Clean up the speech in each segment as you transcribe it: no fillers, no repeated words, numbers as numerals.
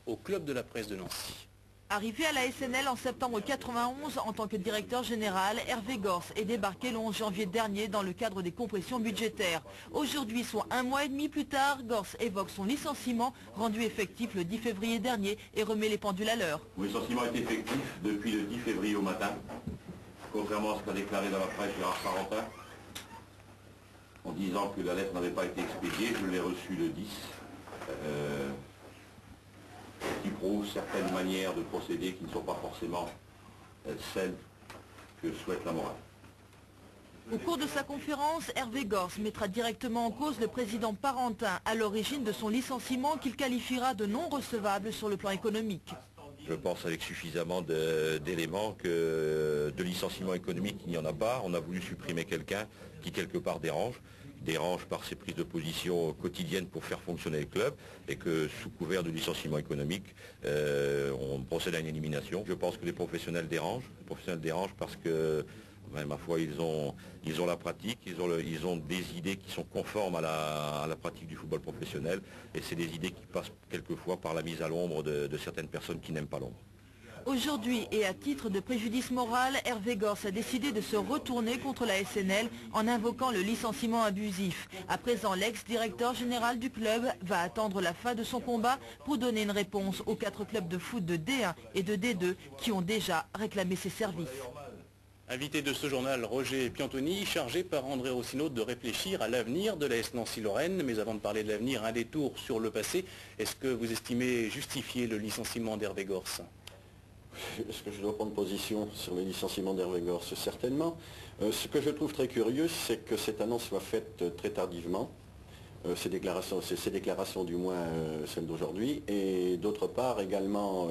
au club de la presse de Nancy. Arrivé à la SNL en septembre 91 en tant que directeur général, Hervé Gors est débarqué le 11 janvier dernier dans le cadre des compressions budgétaires. Aujourd'hui, soit un mois et demi plus tard, Gors évoque son licenciement rendu effectif le 10 février dernier et remet les pendules à l'heure. Mon licenciement est effectif depuis le 10 février au matin, contrairement à ce qu'a déclaré dans la presse Gérard Parentin, en disant que la lettre n'avait pas été expédiée. Je l'ai reçue le 10. Qui prouve certaines manières de procéder qui ne sont pas forcément celles que souhaite la morale. Au cours de sa conférence, Hervé Gors mettra directement en cause le président Parentin à l'origine de son licenciement qu'il qualifiera de non recevable sur le plan économique. Je pense avec suffisamment d'éléments que de licenciement économique, il n'y en a pas. On a voulu supprimer quelqu'un qui quelque part dérange par ses prises de position quotidiennes pour faire fonctionner le club, et que sous couvert de licenciement économique, on procède à une élimination. Je pense que les professionnels dérangent. Parce que, ma foi, ils ont la pratique, ils ont des idées qui sont conformes à la pratique du football professionnel, et c'est des idées qui passent quelquefois par la mise à l'ombre de certaines personnes qui n'aiment pas l'ombre. Aujourd'hui, et à titre de préjudice moral, Hervé Gors a décidé de se retourner contre la SNL en invoquant le licenciement abusif. À présent, l'ex-directeur général du club va attendre la fin de son combat pour donner une réponse aux 4 clubs de foot de D1 et de D2 qui ont déjà réclamé ses services. Invité de ce journal, Roger Piantoni, chargé par André Rossineau de réfléchir à l'avenir de l'AS Nancy-Lorraine. Mais avant de parler de l'avenir, un détour sur le passé. Est-ce que vous estimez justifier le licenciement d'Hervé Gors ? Est-ce que je dois prendre position sur le licenciement d'Hervé Gors? Certainement. Ce que je trouve très curieux, c'est que cette annonce soit faite très tardivement. Ces déclarations du moins celles d'aujourd'hui. Et d'autre part également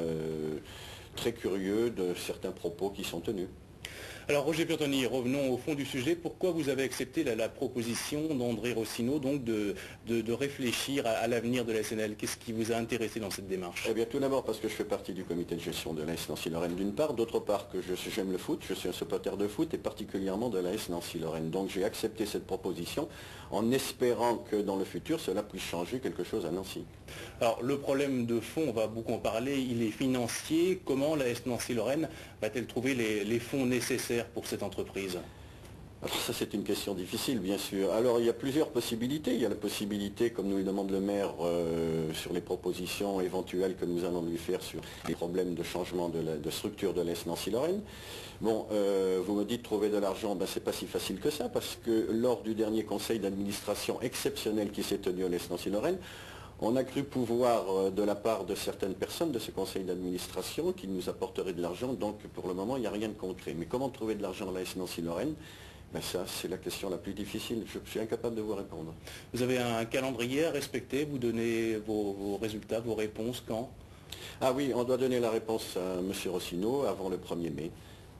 très curieux de certains propos qui sont tenus. Alors Roger Piantoni, revenons au fond du sujet. Pourquoi vous avez accepté la proposition d'André Rossineau donc de réfléchir à l'avenir de la SNL? Qu'est-ce qui vous a intéressé dans cette démarche? Eh bien tout d'abord parce que je fais partie du comité de gestion de l'AS Nancy-Lorraine d'une part, d'autre part que j'aime le foot, je suis un supporter de foot et particulièrement de l'AS Nancy-Lorraine. Donc j'ai accepté cette proposition en espérant que dans le futur cela puisse changer quelque chose à Nancy. Alors le problème de fond, on va beaucoup en parler, il est financier. Comment l'AS Nancy-Lorraine va-t-elle trouver les fonds nécessaires pour cette entreprise? Alors ça c'est une question difficile bien sûr. Alors il y a plusieurs possibilités. Il y a la possibilité, comme nous le demande le maire, sur les propositions éventuelles que nous allons lui faire sur les problèmes de changement de structure de l'AS Nancy-Lorraine. Bon, vous me dites trouver de l'argent, ben c'est pas si facile que ça, parce que lors du dernier conseil d'administration exceptionnel qui s'est tenu à l'AS Nancy-Lorraine, on a cru pouvoir, de la part de certaines personnes de ce conseil d'administration, qu'ils nous apporteraient de l'argent. Donc pour le moment, il n'y a rien de concret. Mais comment trouver de l'argent à l'AS Nancy-Lorraine? Ben ça, c'est la question la plus difficile. Je suis incapable de vous répondre. Vous avez un calendrier à respecter? Vous donnez vos résultats, vos réponses quand? Ah oui, on doit donner la réponse à M. Rossineau avant le 1er mai.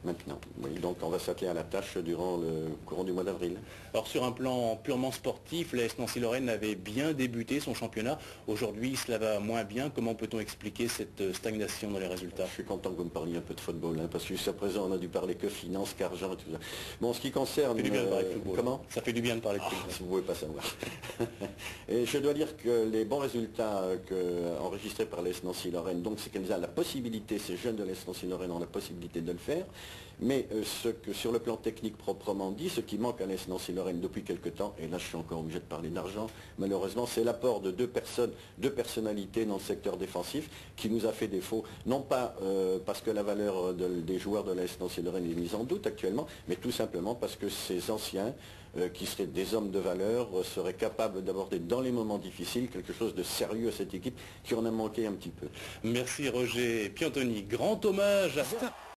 Maintenant, oui, donc on va s'atteler à la tâche durant le courant du mois d'avril. Alors sur un plan purement sportif, l'AS Nancy-Lorraine avait bien débuté son championnat. Aujourd'hui, cela va moins bien. Comment peut-on expliquer cette stagnation dans les résultats? Je suis content que vous me parliez un peu de football, hein, parce que jusqu'à présent, on a dû parler que finance, qu'argent et tout ça. Bon, en ce qui concerne... Ça fait du bien de parler de football. Comment? Ça fait du bien de parler de football. Vous ne pouvez pas savoir. Et je dois dire que les bons résultats enregistrés par l'AS Nancy-Lorraine, donc c'est qu'elles ont la possibilité, ces jeunes de l'AS Nancy-Lorraine ont la possibilité de le faire. Mais sur le plan technique proprement dit, ce qui manque à l'AS Nancy-Lorraine depuis quelque temps, et là je suis encore obligé de parler d'argent, malheureusement, c'est l'apport de deux personnalités dans le secteur défensif qui nous a fait défaut, non pas parce que la valeur des joueurs de l'AS Nancy-Lorraine est mise en doute actuellement, mais tout simplement parce que ces anciens, qui seraient des hommes de valeur, seraient capables d'aborder dans les moments difficiles quelque chose de sérieux à cette équipe qui en a manqué un petit peu. Merci Roger Piantoni, grand hommage à...